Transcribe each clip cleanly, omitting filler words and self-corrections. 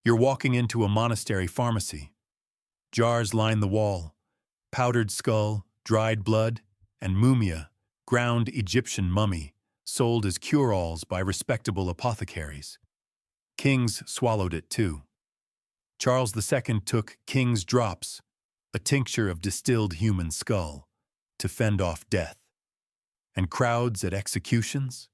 You're walking into a monastery pharmacy. Jars line the wall, powdered skull, dried blood, and mumia, ground Egyptian mummy, sold as cure-alls by respectable apothecaries. Kings swallowed it too. Charles II took King's Drops, a tincture of distilled human skull, to fend off death. And crowds at executions?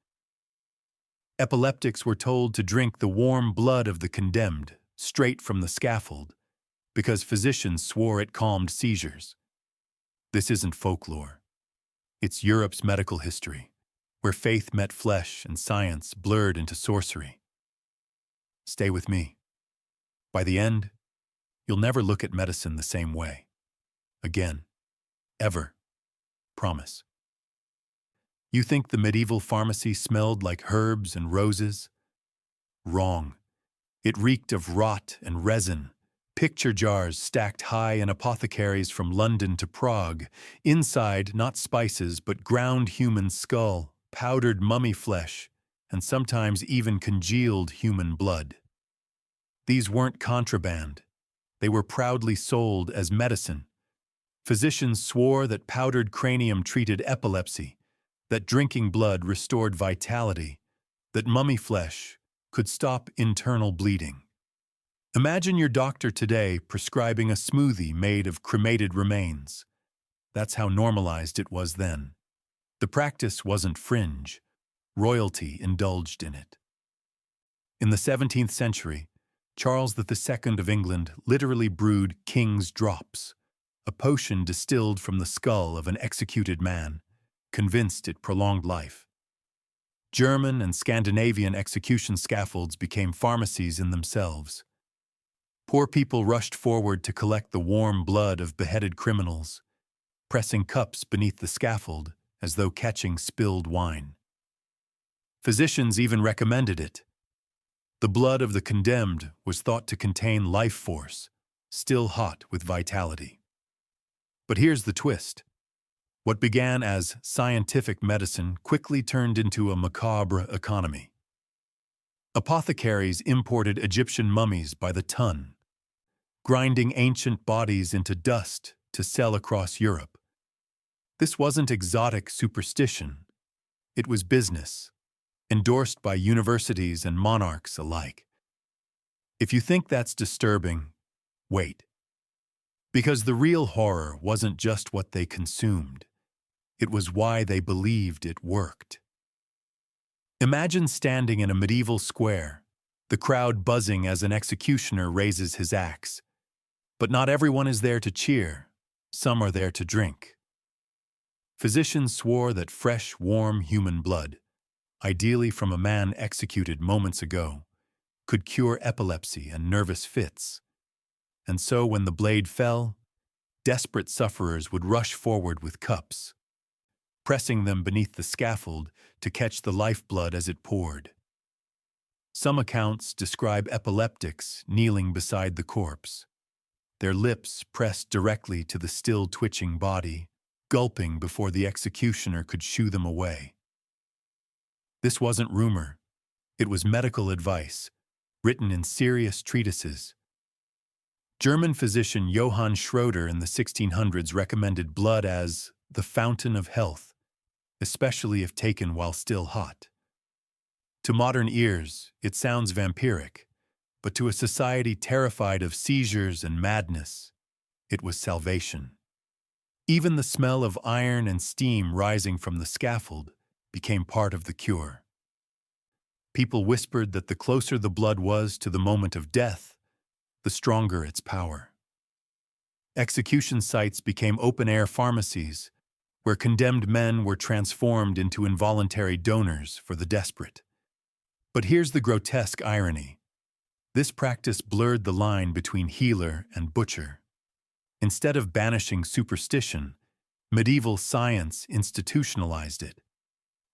Epileptics were told to drink the warm blood of the condemned, straight from the scaffold, because physicians swore it calmed seizures. This isn't folklore. It's Europe's medical history, where faith met flesh and science blurred into sorcery. Stay with me. By the end, you'll never look at medicine the same way. Again. Ever. Promise. You think the medieval pharmacy smelled like herbs and roses? Wrong. It reeked of rot and resin, picture jars stacked high in apothecaries from London to Prague. Inside, not spices, but ground human skull, powdered mummy flesh, and sometimes even congealed human blood. These weren't contraband. They were proudly sold as medicine. Physicians swore that powdered cranium treated epilepsy, that drinking blood restored vitality, that mummy flesh could stop internal bleeding. Imagine your doctor today prescribing a smoothie made of cremated remains. That's how normalized it was then. The practice wasn't fringe. Royalty indulged in it. In the 17th century, Charles II of England literally brewed King's Drops, a potion distilled from the skull of an executed man, convinced it prolonged life. German and Scandinavian execution scaffolds became pharmacies in themselves. Poor people rushed forward to collect the warm blood of beheaded criminals, pressing cups beneath the scaffold as though catching spilled wine. Physicians even recommended it. The blood of the condemned was thought to contain life force, still hot with vitality. But here's the twist. What began as scientific medicine quickly turned into a macabre economy. Apothecaries imported Egyptian mummies by the ton, grinding ancient bodies into dust to sell across Europe. This wasn't exotic superstition. It was business, endorsed by universities and monarchs alike. If you think that's disturbing, wait. Because the real horror wasn't just what they consumed. It was why they believed it worked. Imagine standing in a medieval square, the crowd buzzing as an executioner raises his axe. But not everyone is there to cheer. Some are there to drink. Physicians swore that fresh, warm human blood, ideally from a man executed moments ago, could cure epilepsy and nervous fits. And so when the blade fell, desperate sufferers would rush forward with cups, pressing them beneath the scaffold to catch the lifeblood as it poured. Some accounts describe epileptics kneeling beside the corpse, their lips pressed directly to the still twitching body, gulping before the executioner could shoo them away. This wasn't rumor. It was medical advice, written in serious treatises. German physician Johann Schroeder in the 1600s recommended blood as the fountain of health, especially if taken while still hot. To modern ears, it sounds vampiric, but to a society terrified of seizures and madness, it was salvation. Even the smell of iron and steam rising from the scaffold became part of the cure. People whispered that the closer the blood was to the moment of death, the stronger its power. Execution sites became open-air pharmacies, where condemned men were transformed into involuntary donors for the desperate. But here's the grotesque irony. This practice blurred the line between healer and butcher. Instead of banishing superstition, medieval science institutionalized it.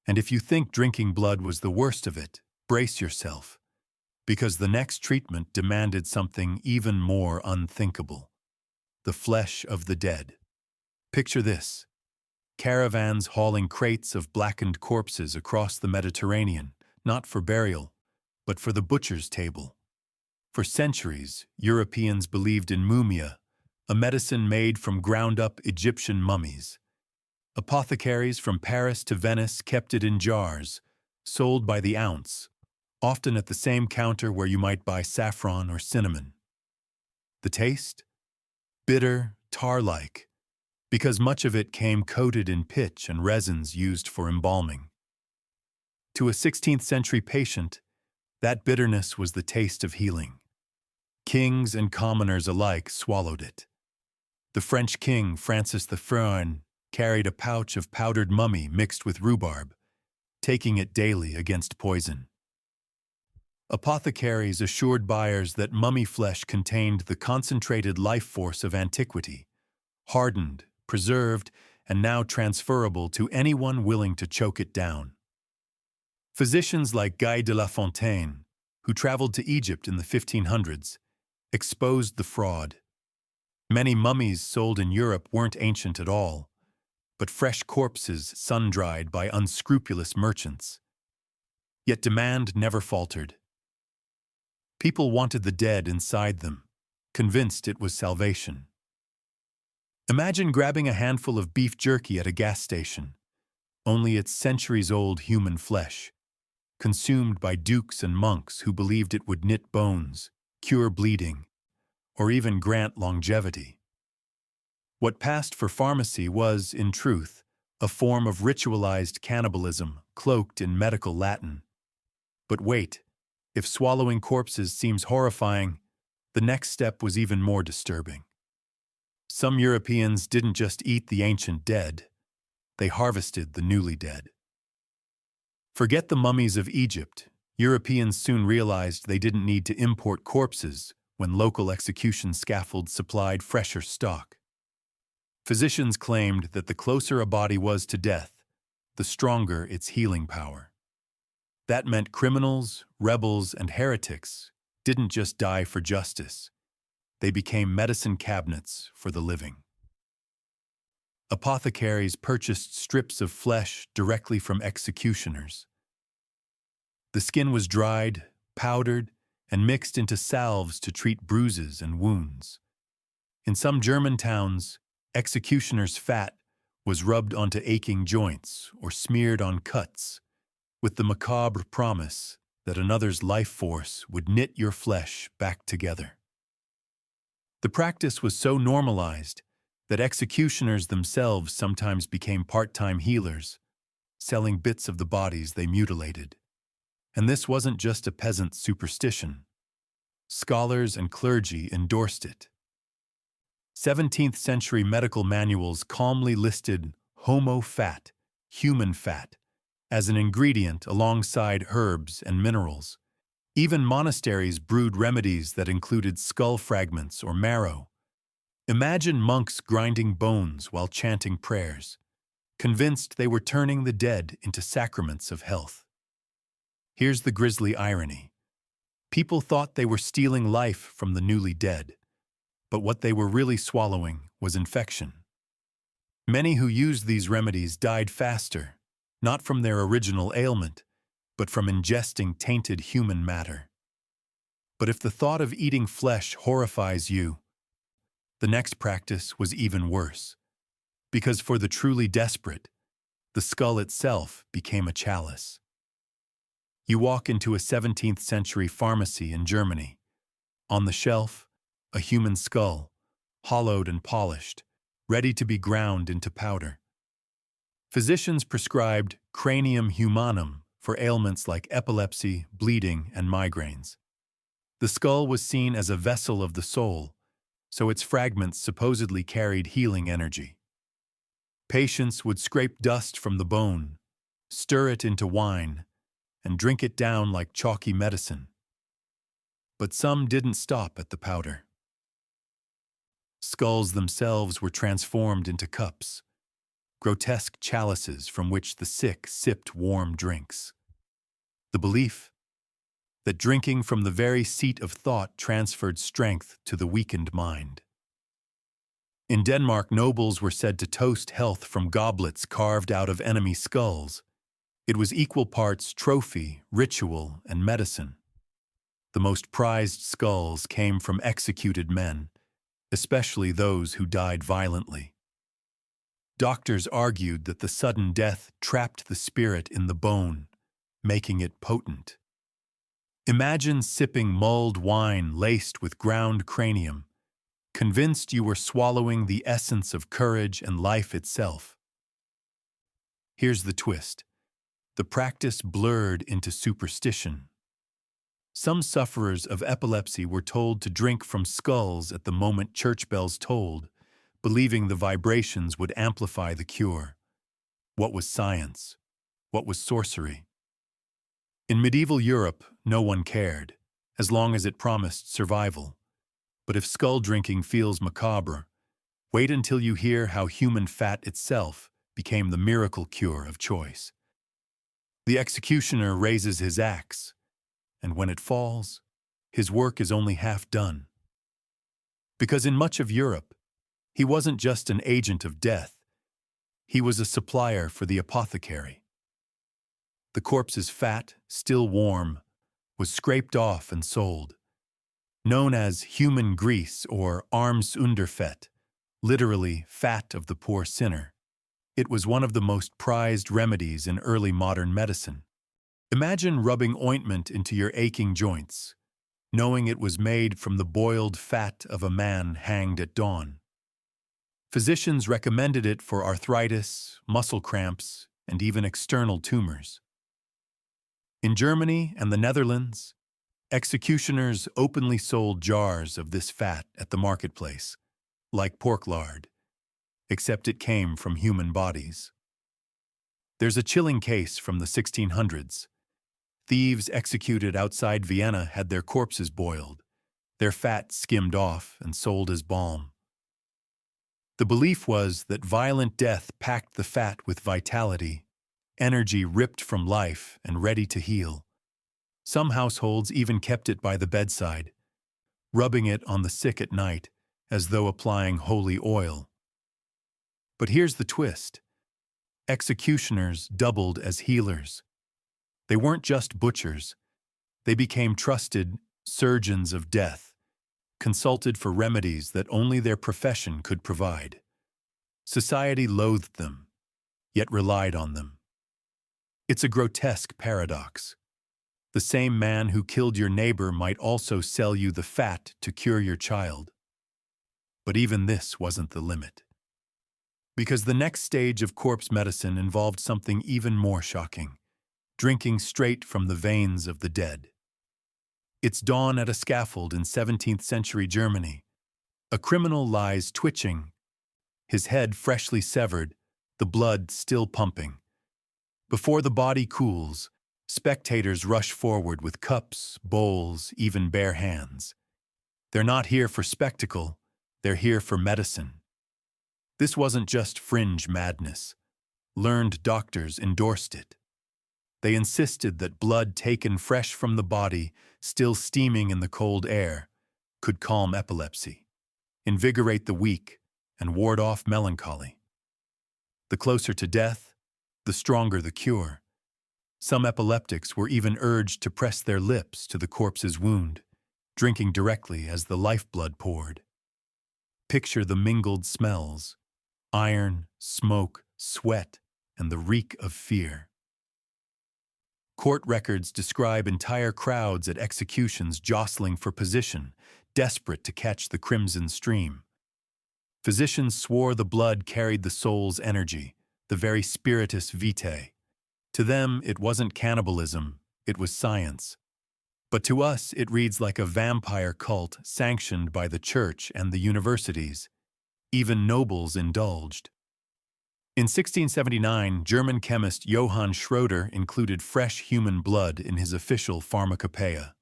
And if you think drinking blood was the worst of it, brace yourself, because the next treatment demanded something even more unthinkable: the flesh of the dead. Picture this: caravans hauling crates of blackened corpses across the Mediterranean, not for burial, but for the butcher's table. For centuries, Europeans believed in mumia, a medicine made from ground-up Egyptian mummies. Apothecaries from Paris to Venice kept it in jars, sold by the ounce, often at the same counter where you might buy saffron or cinnamon. The taste? Bitter, tar-like, because much of it came coated in pitch and resins used for embalming. To a 16th century patient, that bitterness was the taste of healing. Kings and commoners alike swallowed it. The French king, Francis I, carried a pouch of powdered mummy mixed with rhubarb, taking it daily against poison. Apothecaries assured buyers that mummy flesh contained the concentrated life force of antiquity, hardened, preserved, and now transferable to anyone willing to choke it down. Physicians like Guy de la Fontaine, who traveled to Egypt in the 1500s, exposed the fraud. Many mummies sold in Europe weren't ancient at all, but fresh corpses sun-dried by unscrupulous merchants. Yet demand never faltered. People wanted the dead inside them, convinced it was salvation. Imagine grabbing a handful of beef jerky at a gas station, only it's centuries-old human flesh, consumed by dukes and monks who believed it would knit bones, cure bleeding, or even grant longevity. What passed for pharmacy was, in truth, a form of ritualized cannibalism cloaked in medical Latin. But wait, if swallowing corpses seems horrifying, the next step was even more disturbing. Some Europeans didn't just eat the ancient dead, they harvested the newly dead. Forget the mummies of Egypt. Europeans soon realized they didn't need to import corpses when local execution scaffolds supplied fresher stock. Physicians claimed that the closer a body was to death, the stronger its healing power. That meant criminals, rebels, and heretics didn't just die for justice. They became medicine cabinets for the living. Apothecaries purchased strips of flesh directly from executioners. The skin was dried, powdered, and mixed into salves to treat bruises and wounds. In some German towns, executioner's fat was rubbed onto aching joints or smeared on cuts, with the macabre promise that another's life force would knit your flesh back together. The practice was so normalized that executioners themselves sometimes became part-time healers, selling bits of the bodies they mutilated. And this wasn't just a peasant superstition. Scholars and clergy endorsed it. 17th century medical manuals calmly listed homo fat, human fat, as an ingredient alongside herbs and minerals. Even monasteries brewed remedies that included skull fragments or marrow. Imagine monks grinding bones while chanting prayers, convinced they were turning the dead into sacraments of health. Here's the grisly irony. People thought they were stealing life from the newly dead, but what they were really swallowing was infection. Many who used these remedies died faster, not from their original ailment, but from ingesting tainted human matter. But if the thought of eating flesh horrifies you, the next practice was even worse, because for the truly desperate, the skull itself became a chalice. You walk into a 17th century pharmacy in Germany. On the shelf, a human skull, hollowed and polished, ready to be ground into powder. Physicians prescribed cranium humanum for ailments like epilepsy, bleeding, and migraines. The skull was seen as a vessel of the soul, so its fragments supposedly carried healing energy. Patients would scrape dust from the bone, stir it into wine, and drink it down like chalky medicine. But some didn't stop at the powder. Skulls themselves were transformed into cups, grotesque chalices from which the sick sipped warm drinks. The belief that drinking from the very seat of thought transferred strength to the weakened mind. In Denmark, nobles were said to toast health from goblets carved out of enemy skulls. It was equal parts trophy, ritual, and medicine. The most prized skulls came from executed men, especially those who died violently. Doctors argued that the sudden death trapped the spirit in the bone, making it potent. Imagine sipping mulled wine laced with ground cranium, convinced you were swallowing the essence of courage and life itself. Here's the twist. The practice blurred into superstition. Some sufferers of epilepsy were told to drink from skulls at the moment church bells tolled, believing the vibrations would amplify the cure. What was science? What was sorcery? In medieval Europe, no one cared, as long as it promised survival. But if skull drinking feels macabre, wait until you hear how human fat itself became the miracle cure of choice. The executioner raises his axe, and when it falls, his work is only half done. Because in much of Europe, he wasn't just an agent of death, he was a supplier for the apothecary. The corpse's fat, still warm, was scraped off and sold. Known as human grease or Armsunderfett, literally fat of the poor sinner, it was one of the most prized remedies in early modern medicine. Imagine rubbing ointment into your aching joints, knowing it was made from the boiled fat of a man hanged at dawn. Physicians recommended it for arthritis, muscle cramps, and even external tumors. In Germany and the Netherlands, executioners openly sold jars of this fat at the marketplace, like pork lard, except it came from human bodies. There's a chilling case from the 1600s. Thieves executed outside Vienna had their corpses boiled, their fat skimmed off and sold as balm. The belief was that violent death packed the fat with vitality, energy ripped from life and ready to heal. Some households even kept it by the bedside, rubbing it on the sick at night as though applying holy oil. But here's the twist. Executioners doubled as healers. They weren't just butchers. They became trusted surgeons of death, consulted for remedies that only their profession could provide. Society loathed them, yet relied on them. It's a grotesque paradox. The same man who killed your neighbor might also sell you the fat to cure your child. But even this wasn't the limit. Because the next stage of corpse medicine involved something even more shocking: drinking straight from the veins of the dead. It's dawn at a scaffold in 17th century Germany. A criminal lies twitching, his head freshly severed, the blood still pumping. Before the body cools, spectators rush forward with cups, bowls, even bare hands. They're not here for spectacle, they're here for medicine. This wasn't just fringe madness. Learned doctors endorsed it. They insisted that blood taken fresh from the body, still steaming in the cold air, could calm epilepsy, invigorate the weak, and ward off melancholy. The closer to death, the stronger the cure. Some epileptics were even urged to press their lips to the corpse's wound, drinking directly as the lifeblood poured. Picture the mingled smells: iron, smoke, sweat, and the reek of fear. Court records describe entire crowds at executions jostling for position, desperate to catch the crimson stream. Physicians swore the blood carried the soul's energy, the very spiritus vitae. To them, it wasn't cannibalism, it was science. But to us, it reads like a vampire cult sanctioned by the church and the universities. Even nobles indulged. In 1679, German chemist Johann Schroeder included fresh human blood in his official pharmacopoeia.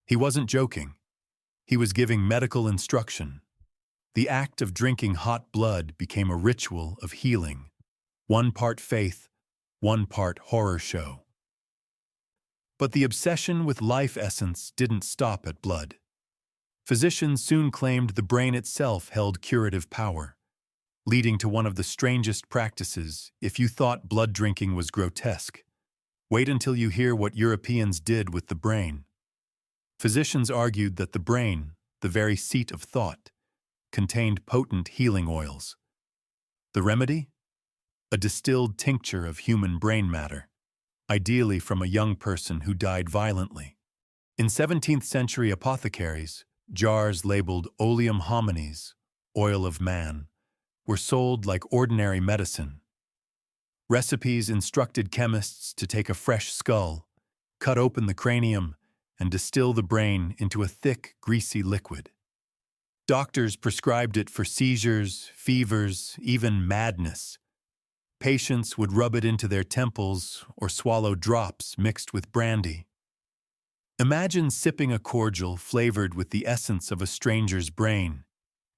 He wasn't joking. He was giving medical instruction. The act of drinking hot blood became a ritual of healing. One part faith, one part horror show. But the obsession with life essence didn't stop at blood. Physicians soon claimed the brain itself held curative power, leading to one of the strangest practices. If you thought blood drinking was grotesque, wait until you hear what Europeans did with the brain. Physicians argued that the brain, the very seat of thought, contained potent healing oils. The remedy? A distilled tincture of human brain matter, ideally from a young person who died violently. In 17th century apothecaries, jars labeled oleum hominis, oil of man, were sold like ordinary medicine. Recipes instructed chemists to take a fresh skull, cut open the cranium, and distill the brain into a thick, greasy liquid. Doctors prescribed it for seizures, fevers, even madness. Patients would rub it into their temples or swallow drops mixed with brandy. Imagine sipping a cordial flavored with the essence of a stranger's brain,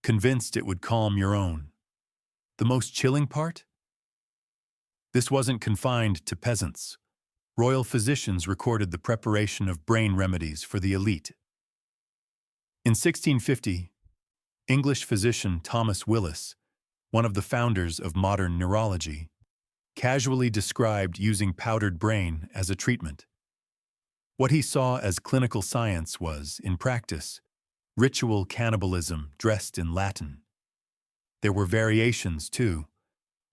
convinced it would calm your own. The most chilling part? This wasn't confined to peasants. Royal physicians recorded the preparation of brain remedies for the elite. In 1650, English physician Thomas Willis, one of the founders of modern neurology, casually described using powdered brain as a treatment. What he saw as clinical science was, in practice, ritual cannibalism dressed in Latin. There were variations, too.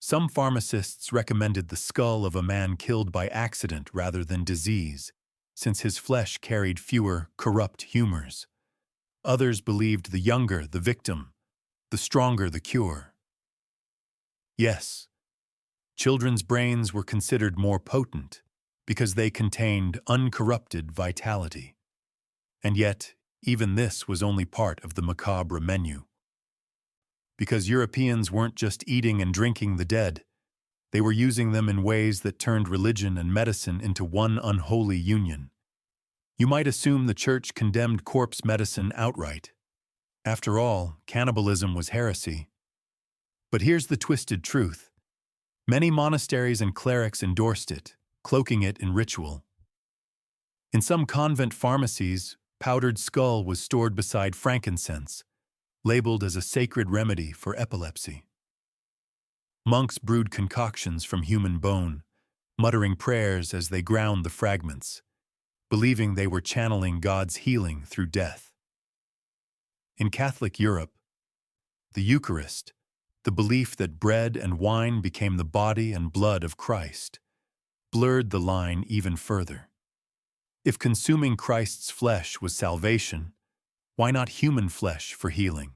Some pharmacists recommended the skull of a man killed by accident rather than disease, since his flesh carried fewer corrupt humors. Others believed the younger the victim, the stronger the cure. Yes, children's brains were considered more potent because they contained uncorrupted vitality. And yet, even this was only part of the macabre menu. Because Europeans weren't just eating and drinking the dead, they were using them in ways that turned religion and medicine into one unholy union. You might assume the church condemned corpse medicine outright. After all, cannibalism was heresy. But here's the twisted truth. Many monasteries and clerics endorsed it, cloaking it in ritual. In some convent pharmacies, powdered skull was stored beside frankincense, labeled as a sacred remedy for epilepsy. Monks brewed concoctions from human bone, muttering prayers as they ground the fragments, believing they were channeling God's healing through death. In Catholic Europe, the Eucharist, the belief that bread and wine became the body and blood of Christ, blurred the line even further. If consuming Christ's flesh was salvation, why not human flesh for healing?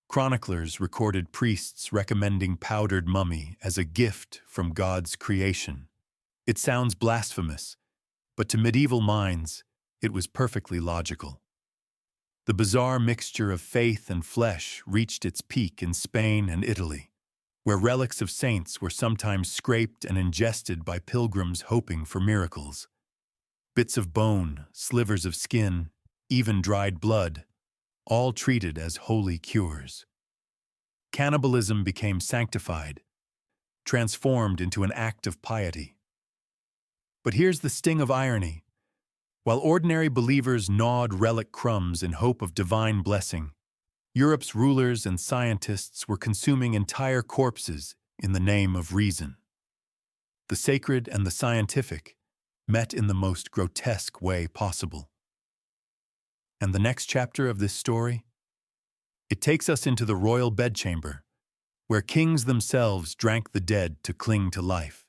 Chroniclers recorded priests recommending powdered mummy as a gift from God's creation. It sounds blasphemous, but to medieval minds, it was perfectly logical. The bizarre mixture of faith and flesh reached its peak in Spain and Italy, where relics of saints were sometimes scraped and ingested by pilgrims hoping for miracles. Bits of bone, slivers of skin, even dried blood, all treated as holy cures. Cannibalism became sanctified, transformed into an act of piety. But here's the sting of irony. While ordinary believers gnawed relic crumbs in hope of divine blessing, Europe's rulers and scientists were consuming entire corpses in the name of reason. The sacred and the scientific met in the most grotesque way possible. And the next chapter of this story? It takes us into the royal bedchamber, where kings themselves drank the dead to cling to life.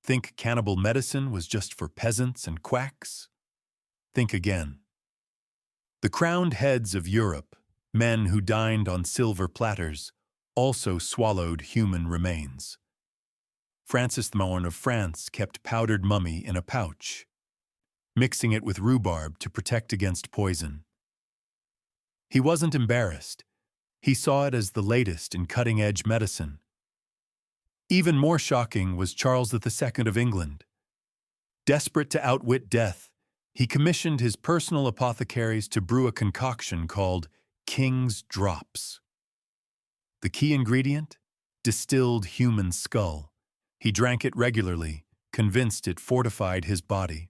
Think cannibal medicine was just for peasants and quacks? Think again. The crowned heads of Europe, men who dined on silver platters, also swallowed human remains. Francis Maurne of France kept powdered mummy in a pouch, mixing it with rhubarb to protect against poison. He wasn't embarrassed. He saw it as the latest in cutting-edge medicine. Even more shocking was Charles II of England. Desperate to outwit death, he commissioned his personal apothecaries to brew a concoction called King's Drops. The key ingredient? Distilled human skull. He drank it regularly, convinced it fortified his body.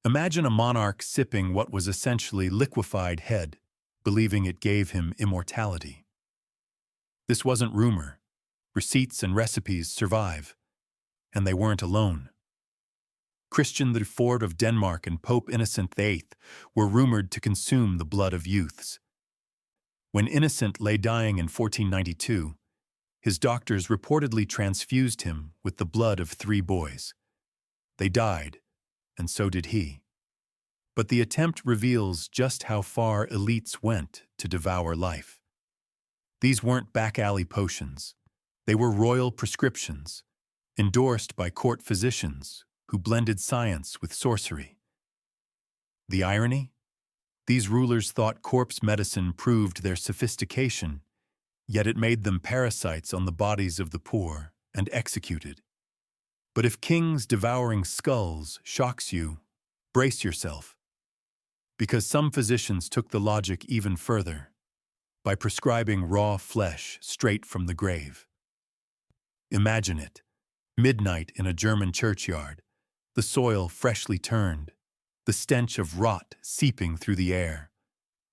Imagine a monarch sipping what was essentially liquefied head, believing it gave him immortality. This wasn't rumor. Receipts and recipes survive, and they weren't alone. Christian IV of Denmark and Pope Innocent VIII were rumored to consume the blood of youths. When Innocent lay dying in 1492, his doctors reportedly transfused him with the blood of 3 boys. They died, and so did he. But the attempt reveals just how far elites went to devour life. These weren't back-alley potions. They were royal prescriptions, endorsed by court physicians who blended science with sorcery. The irony? These rulers thought corpse medicine proved their sophistication, yet it made them parasites on the bodies of the poor and executed. But if kings devouring skulls shocks you, brace yourself. Because some physicians took the logic even further, by prescribing raw flesh straight from the grave. Imagine it, midnight in a German churchyard, the soil freshly turned, the stench of rot seeping through the air.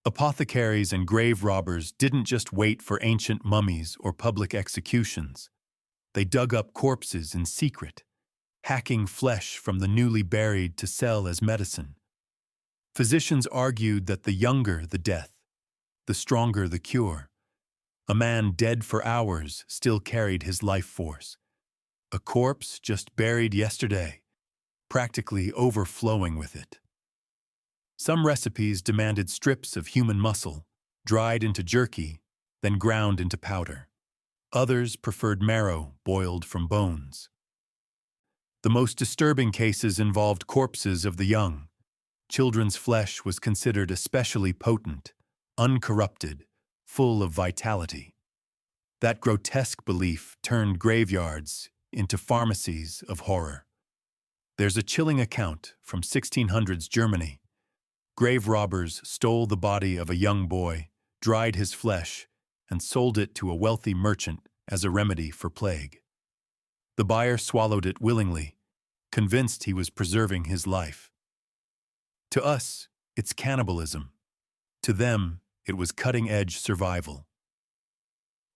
Apothecaries and grave robbers didn't just wait for ancient mummies or public executions. They dug up corpses in secret, hacking flesh from the newly buried to sell as medicine. Physicians argued that the younger the death, the stronger the cure. A man dead for hours still carried his life force. A corpse just buried yesterday, practically overflowing with it. Some recipes demanded strips of human muscle, dried into jerky, then ground into powder. Others preferred marrow boiled from bones. The most disturbing cases involved corpses of the young. Children's flesh was considered especially potent, uncorrupted, full of vitality. That grotesque belief turned graveyards into pharmacies of horror. There's a chilling account from 1600s Germany. Grave robbers stole the body of a young boy, dried his flesh, and sold it to a wealthy merchant as a remedy for plague. The buyer swallowed it willingly, convinced he was preserving his life. To us, it's cannibalism. To them, it was cutting-edge survival.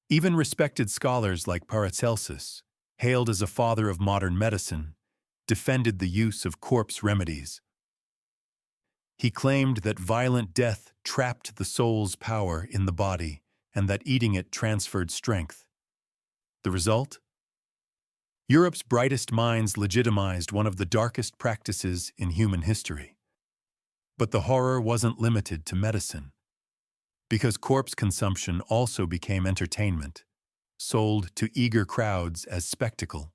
Even respected scholars like Paracelsus, hailed as a father of modern medicine, defended the use of corpse remedies. He claimed that violent death trapped the soul's power in the body and that eating it transferred strength. The result? Europe's brightest minds legitimized one of the darkest practices in human history. But the horror wasn't limited to medicine. Because corpse consumption also became entertainment, sold to eager crowds as spectacle.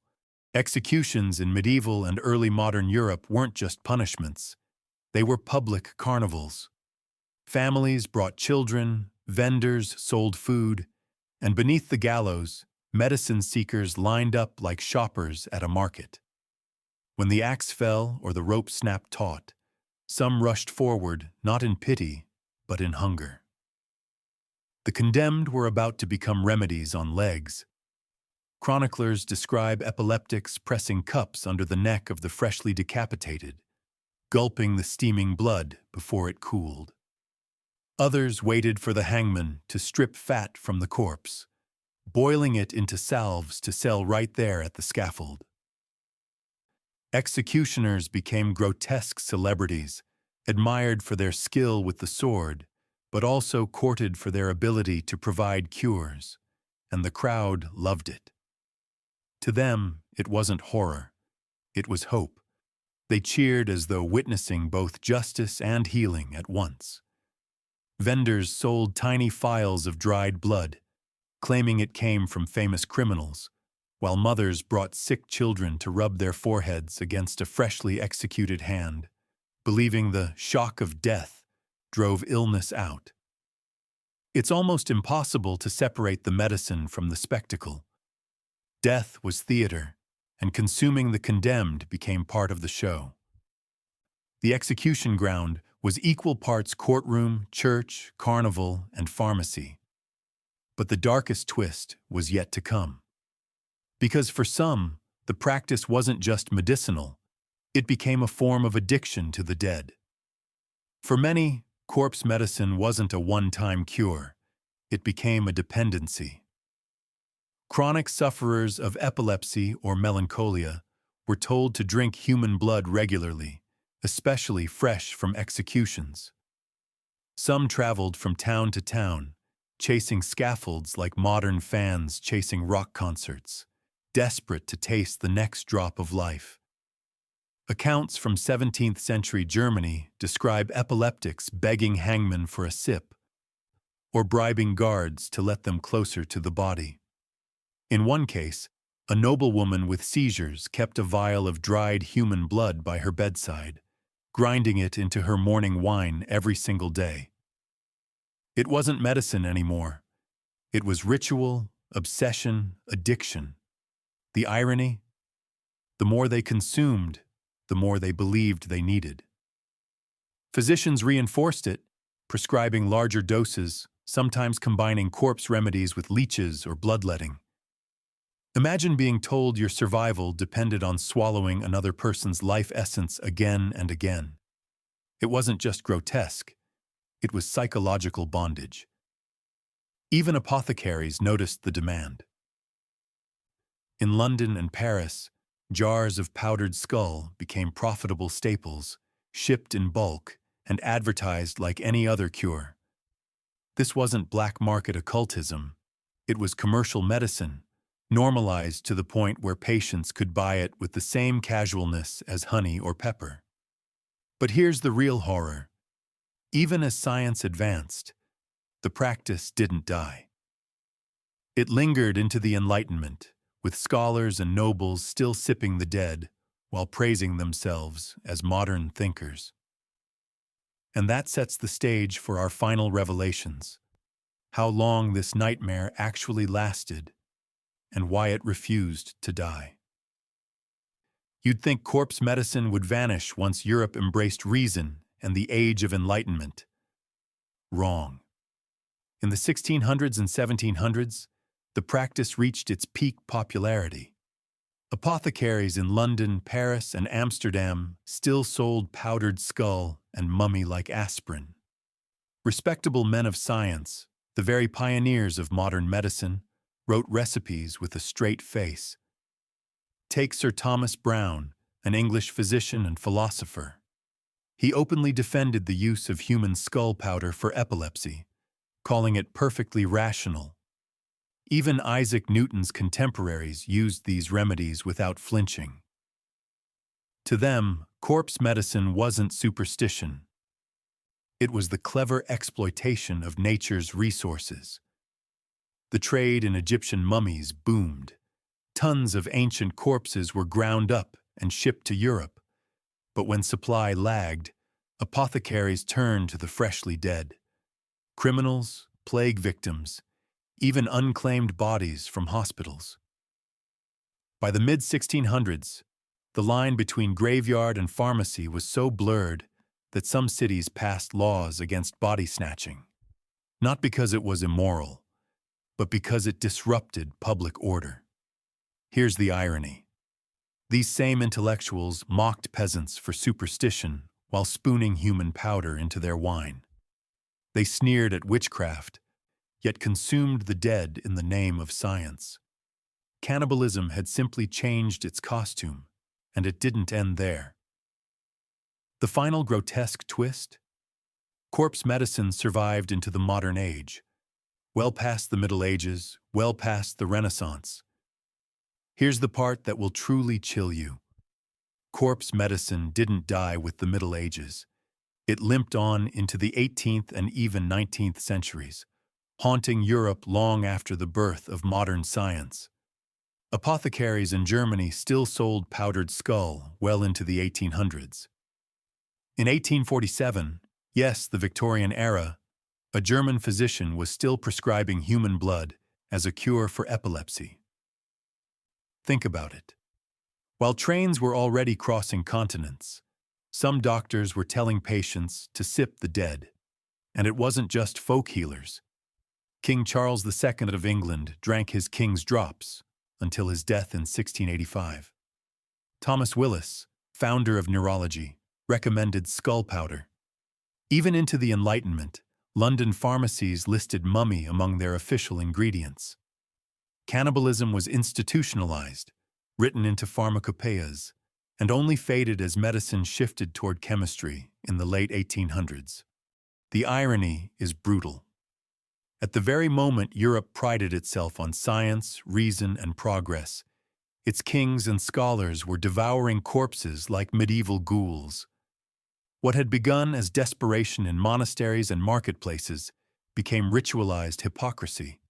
Executions in medieval and early modern Europe weren't just punishments. They were public carnivals. Families brought children, vendors sold food, and beneath the gallows, medicine seekers lined up like shoppers at a market. When the axe fell or the rope snapped taut, some rushed forward not in pity, but in hunger. The condemned were about to become remedies on legs. Chroniclers describe epileptics pressing cups under the neck of the freshly decapitated, gulping the steaming blood before it cooled. Others waited for the hangman to strip fat from the corpse, boiling it into salves to sell right there at the scaffold. Executioners became grotesque celebrities, admired for their skill with the sword, but also courted for their ability to provide cures, and the crowd loved it. To them, it wasn't horror, it was hope. They cheered as though witnessing both justice and healing at once. Vendors sold tiny phials of dried blood, claiming it came from famous criminals, while mothers brought sick children to rub their foreheads against a freshly executed hand, believing the shock of death drove illness out. It's almost impossible to separate the medicine from the spectacle. Death was theater, and consuming the condemned became part of the show. The execution ground was equal parts courtroom, church, carnival, and pharmacy. But the darkest twist was yet to come. Because for some, the practice wasn't just medicinal, it became a form of addiction to the dead. For many, corpse medicine wasn't a one-time cure, it became a dependency. Chronic sufferers of epilepsy or melancholia were told to drink human blood regularly, especially fresh from executions. Some traveled from town to town, chasing scaffolds like modern fans chasing rock concerts, desperate to taste the next drop of life. Accounts from 17th century Germany describe epileptics begging hangmen for a sip, or bribing guards to let them closer to the body. In one case, a noblewoman with seizures kept a vial of dried human blood by her bedside, grinding it into her morning wine every single day. It wasn't medicine anymore. It was ritual, obsession, addiction. The irony? The more they consumed, the more they believed they needed. Physicians reinforced it, prescribing larger doses, sometimes combining corpse remedies with leeches or bloodletting. Imagine being told your survival depended on swallowing another person's life essence again and again. It wasn't just grotesque, it was psychological bondage. Even apothecaries noticed the demand. In London and Paris, jars of powdered skull became profitable staples, shipped in bulk and advertised like any other cure. This wasn't black market occultism, it was commercial medicine, normalized to the point where patients could buy it with the same casualness as honey or pepper. But here's the real horror. Even as science advanced, the practice didn't die. It lingered into the Enlightenment, with scholars and nobles still sipping the dead while praising themselves as modern thinkers. And that sets the stage for our final revelations: how long this nightmare actually lasted and why it refused to die. You'd think corpse medicine would vanish once Europe embraced reason and the Age of Enlightenment. Wrong. In the 1600s and 1700s, the practice reached its peak popularity. Apothecaries in London, Paris, and Amsterdam still sold powdered skull and mummy-like aspirin. Respectable men of science, the very pioneers of modern medicine, wrote recipes with a straight face. Take Sir Thomas Browne, an English physician and philosopher. He openly defended the use of human skull powder for epilepsy, calling it perfectly rational. Even Isaac Newton's contemporaries used these remedies without flinching. To them, corpse medicine wasn't superstition. It was the clever exploitation of nature's resources. The trade in Egyptian mummies boomed. Tons of ancient corpses were ground up and shipped to Europe. But when supply lagged, apothecaries turned to the freshly dead. Criminals, plague victims, even unclaimed bodies from hospitals. By the mid-1600s, the line between graveyard and pharmacy was so blurred that some cities passed laws against body snatching, not because it was immoral, but because it disrupted public order. Here's the irony. These same intellectuals mocked peasants for superstition while spooning human powder into their wine. They sneered at witchcraft, yet consumed the dead in the name of science. Cannibalism had simply changed its costume, and it didn't end there. The final grotesque twist? Corpse medicine survived into the modern age, well past the Middle Ages, well past the Renaissance. Here's the part that will truly chill you. Corpse medicine didn't die with the Middle Ages. It limped on into the 18th and even 19th centuries, haunting Europe long after the birth of modern science. Apothecaries in Germany still sold powdered skull well into the 1800s. In 1847, yes, the Victorian era, a German physician was still prescribing human blood as a cure for epilepsy. Think about it. While trains were already crossing continents, some doctors were telling patients to sip the dead. And it wasn't just folk healers. King Charles II of England drank his king's drops until his death in 1685. Thomas Willis, founder of neurology, recommended skull powder. Even into the Enlightenment, London pharmacies listed mummy among their official ingredients. Cannibalism was institutionalized, written into pharmacopoeias, and only faded as medicine shifted toward chemistry in the late 1800s. The irony is brutal. At the very moment Europe prided itself on science, reason, and progress, its kings and scholars were devouring corpses like medieval ghouls. What had begun as desperation in monasteries and marketplaces became ritualized hypocrisy,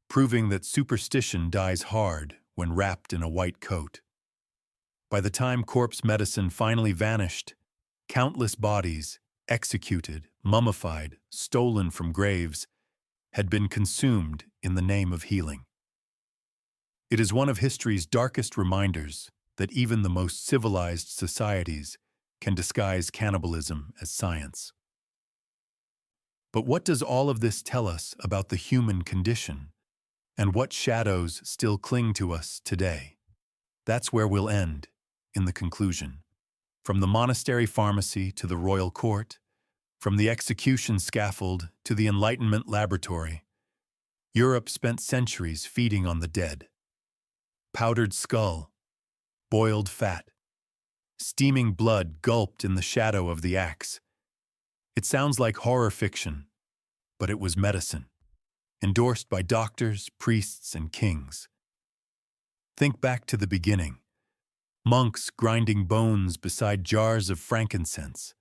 proving that superstition dies hard when wrapped in a white coat. By the time corpse medicine finally vanished, countless bodies, executed, mummified, stolen from graves, had been consumed in the name of healing. It is one of history's darkest reminders that even the most civilized societies can disguise cannibalism as science. But what does all of this tell us about the human condition, and what shadows still cling to us today? That's where we'll end, in the conclusion. From the monastery pharmacy to the royal court, from the execution scaffold to the Enlightenment laboratory, Europe spent centuries feeding on the dead. Powdered skull, boiled fat, steaming blood gulped in the shadow of the axe. It sounds like horror fiction, but it was medicine, endorsed by doctors, priests, and kings. Think back to the beginning. Monks grinding bones beside jars of frankincense.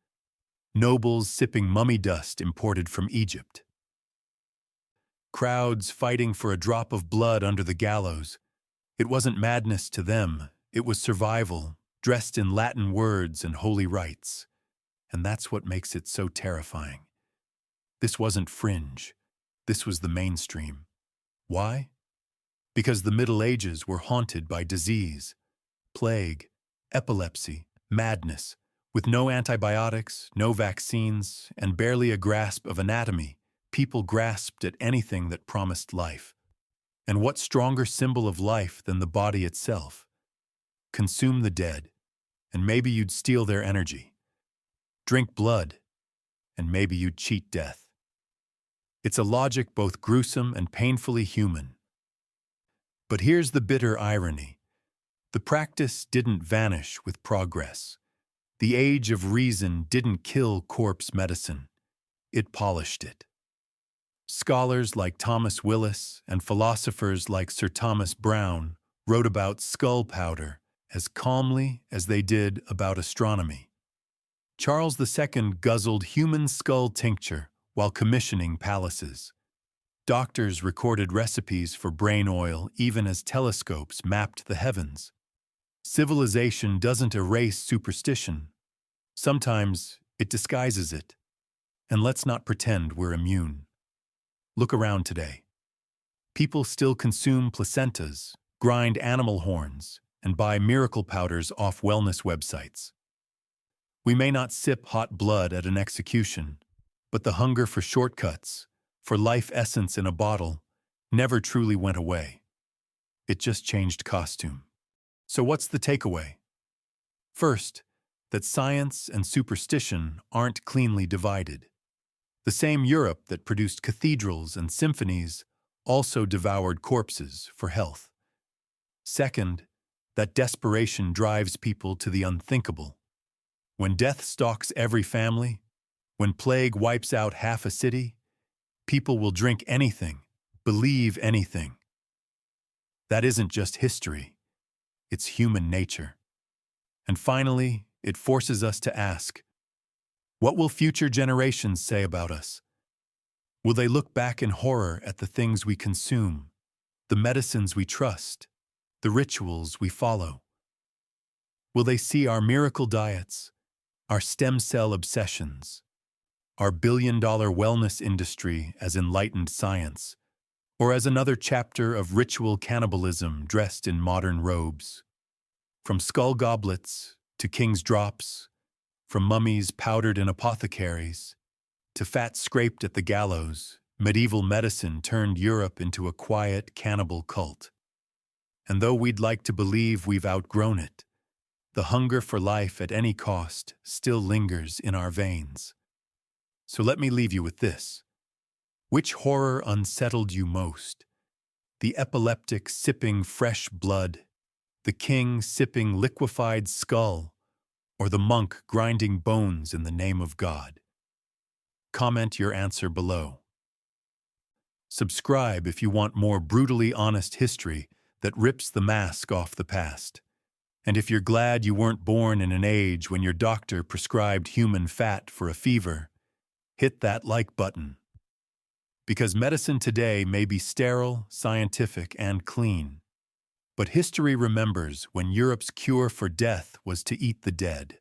Nobles sipping mummy dust imported from Egypt. Crowds fighting for a drop of blood under the gallows. It wasn't madness to them, it was survival, dressed in Latin words and holy rites. And that's what makes it so terrifying. This wasn't fringe. This was the mainstream. Why? Because the Middle Ages were haunted by disease, plague, epilepsy, madness, with no antibiotics, no vaccines, and barely a grasp of anatomy. People grasped at anything that promised life. And what stronger symbol of life than the body itself? Consume the dead, and maybe you'd steal their energy. Drink blood, and maybe you'd cheat death. It's a logic both gruesome and painfully human. But here's the bitter irony. The practice didn't vanish with progress. The age of reason didn't kill corpse medicine. It polished it. Scholars like Thomas Willis and philosophers like Sir Thomas Browne wrote about skull powder as calmly as they did about astronomy. Charles II guzzled human skull tincture while commissioning palaces. Doctors recorded recipes for brain oil even as telescopes mapped the heavens. Civilization doesn't erase superstition. Sometimes it disguises it. And let's not pretend we're immune. Look around today. People still consume placentas, grind animal horns, and buy miracle powders off wellness websites. We may not sip hot blood at an execution, but the hunger for shortcuts, for life essence in a bottle, never truly went away. It just changed costume. So what's the takeaway? First, that science and superstition aren't cleanly divided. The same Europe that produced cathedrals and symphonies also devoured corpses for health. Second, that desperation drives people to the unthinkable. When death stalks every family, when plague wipes out half a city, people will drink anything, believe anything. That isn't just history, it's human nature. And finally, it forces us to ask, what will future generations say about us? Will they look back in horror at the things we consume, the medicines we trust, the rituals we follow? Will they see our miracle diets, our stem cell obsessions, our billion-dollar wellness industry as enlightened science, or as another chapter of ritual cannibalism dressed in modern robes? From skull goblets to king's drops, from mummies powdered in apothecaries, to fat scraped at the gallows, medieval medicine turned Europe into a quiet cannibal cult. And though we'd like to believe we've outgrown it, the hunger for life at any cost still lingers in our veins. So let me leave you with this. Which horror unsettled you most? The epileptic sipping fresh blood, The king sipping liquefied skull, or the monk grinding bones in the name of God? Comment your answer below. Subscribe if you want more brutally honest history that rips the mask off the past. And if you're glad you weren't born in an age when your doctor prescribed human fat for a fever, hit that like button. Because medicine today may be sterile, scientific, and clean, but history remembers when Europe's cure for death was to eat the dead.